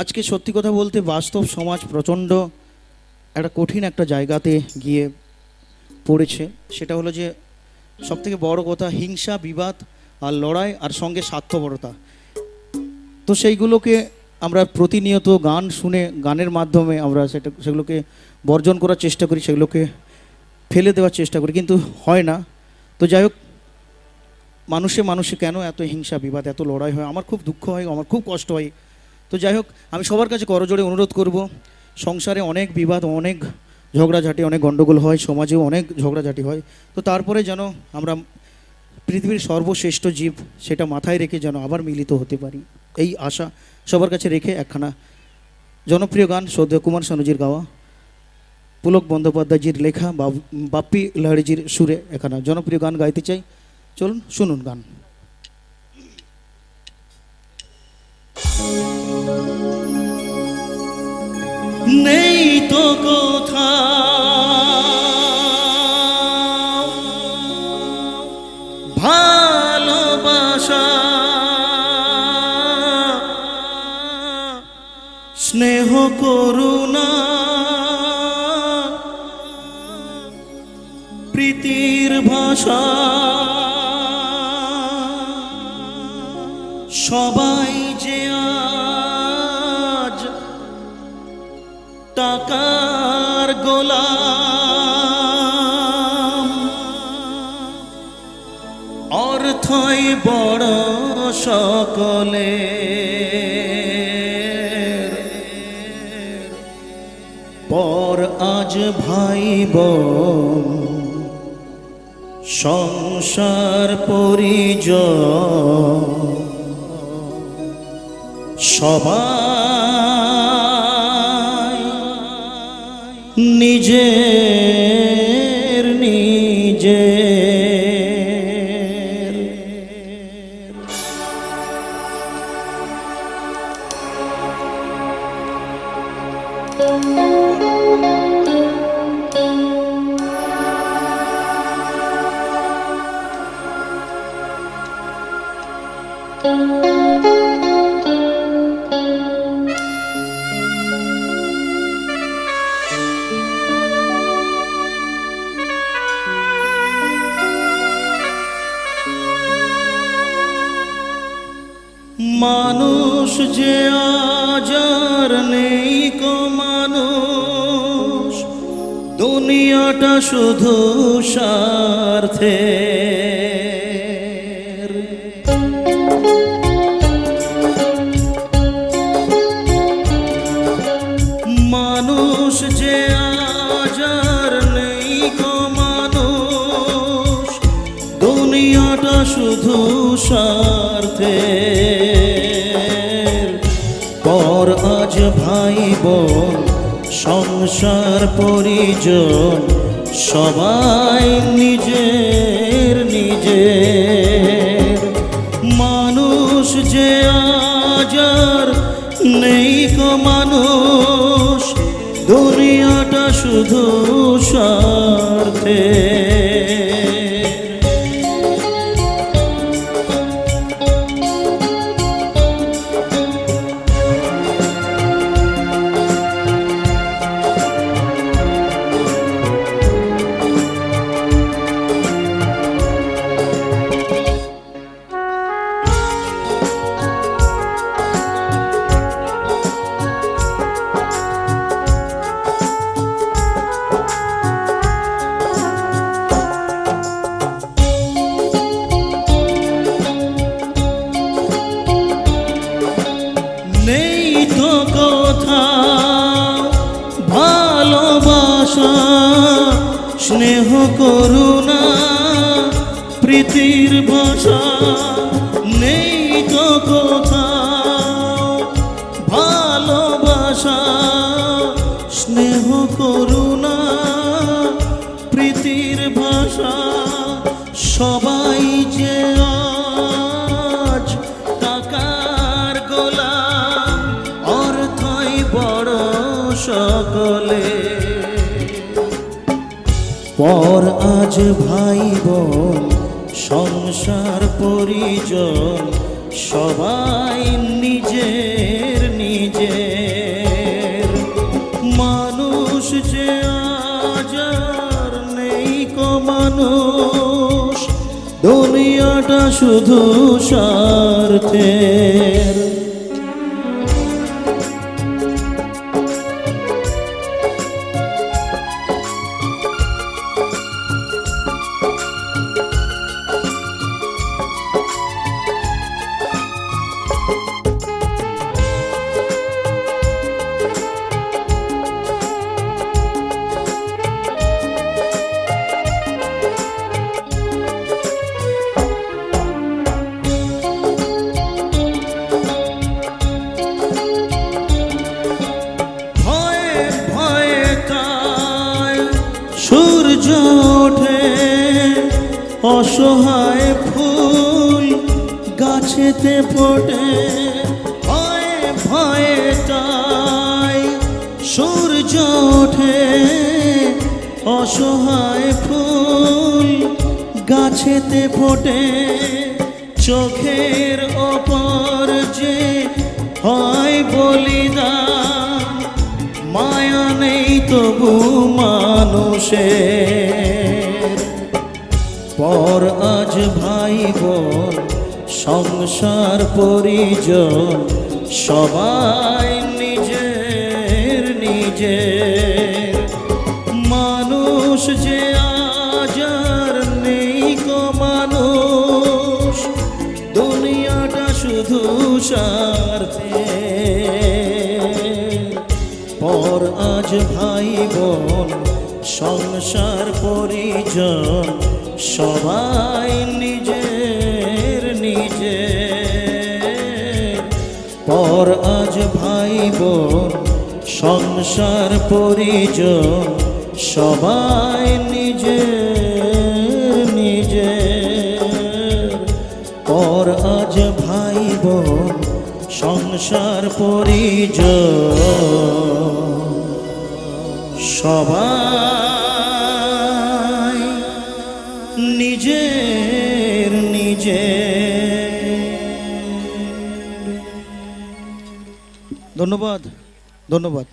আজকে সত্যি কথা বলতে বাস্তব সমাজ প্রচণ্ড একটা কঠিন একটা জায়গাতে গিয়ে পড়েছে। সেটা হলো যে সবথেকে বড় কথা হিংসা, বিবাদ আর লড়াই, আর সঙ্গে স্বার্থপরতা। তো সেইগুলোকে আমরা প্রতিনিয়ত গান শুনে, গানের মাধ্যমে আমরা সেগুলোকে বর্জন করার চেষ্টা করি, সেগুলোকে ফেলে দেওয়ার চেষ্টা করি, কিন্তু হয় না। তো যাই হোক, মানুষে কেন এত হিংসা, বিবাদ, এত লড়াই হয়, আমার খুব দুঃখ হয়, আমার খুব কষ্ট হয়। তো যাই হোক, আমি সবার কাছে করজোড়ে অনুরোধ করব, সংসারে অনেক বিবাদ, অনেক ঝগড়াঝাটি, অনেক গণ্ডগোল হয়, সমাজেও অনেক ঝগড়াঝাটি হয়। তো তারপরে যেন আমরা পৃথিবীর সর্বশ্রেষ্ঠ জীব সেটা মাথায় রেখে যেন আবার মিলিত হতে পারি, এই আশা সবার কাছে রেখে একখানা জনপ্রিয় গান শ্রদ্ধেয় কুমার শানুজির গাওয়া, পুলক বন্দ্যোপাধ্যায়জির লেখা, বাপ্পি লাহিড়িজির সুরে একখানা জনপ্রিয় গান গাইতে চাই। চলুন শুনুন গান। নেই তো কোথা ভালোবাসা, স্নেহ করুণা, প্রীতির ভাষা, সবাই যে আজ টাকার গোলাম, অর্থই বড় সকলে, পর আজ ভাই বোন, সংসার পরিজন, সবাই নিজের নিজের। মানুষ যে আজ আর নেই কো মানুষ, দুনিয়াটা শুধু স্বার্থে। মানুষ যে আজ আর নেই কো মানুষ, দুনিয়াটা শুধু স্বার্থে। পর আজ ভাই বোন, সংসার পরিজন, সবাই নিজের নিজের। মানুষ যে আজ আর নেই কো মানুষ, দুনিয়াটা শুধু স্বার্থে। ভালোবাসা, স্নেহ করুণা, প্রীতির ভাষা, নেই তো কোথাও। ভালোবাসা, স্নেহ করুণা, প্রীতির ভাষা, সবাই যে আজ টাকার গোলাম, অর্থই বড় সকলে। পর আজ ভাই বোন, সংসার পরিজন, সবাই নিজের নিজের। নিজের। মানুষ যে আজ আর নেই কো মানুষ, দুনিয়াটা শুধু স্বার্থের। সূর্য ওঠে, অসহায় ফুল গাছেতে ফোটে। ভয়ে ভয়ে তাই সূর্য ওঠে, অসহায় ফুল গাছেতে ফোটে। চোখের ওপর যে হয় বলিদান, মায়া নেই তবু মানুষের। পর আজ ভাই বোন সংসার পরিজন, সবাই নিজের নিজের। মানুষ যে আজ আর নেই কো মানুষ, দুনিয়াটা শুধু স্বার্থের। পর আজ ভাই বোন সংসার পরিজন, সবাই নিজের নিজের। পর আজ ভাই বোন সংসার পরিজন, সবাই নিজের নিজের। পর আজ ভাই বোন সংসার পরিজন, সবাই নিজের নিজের। ধন্যবাদ, ধন্যবাদ।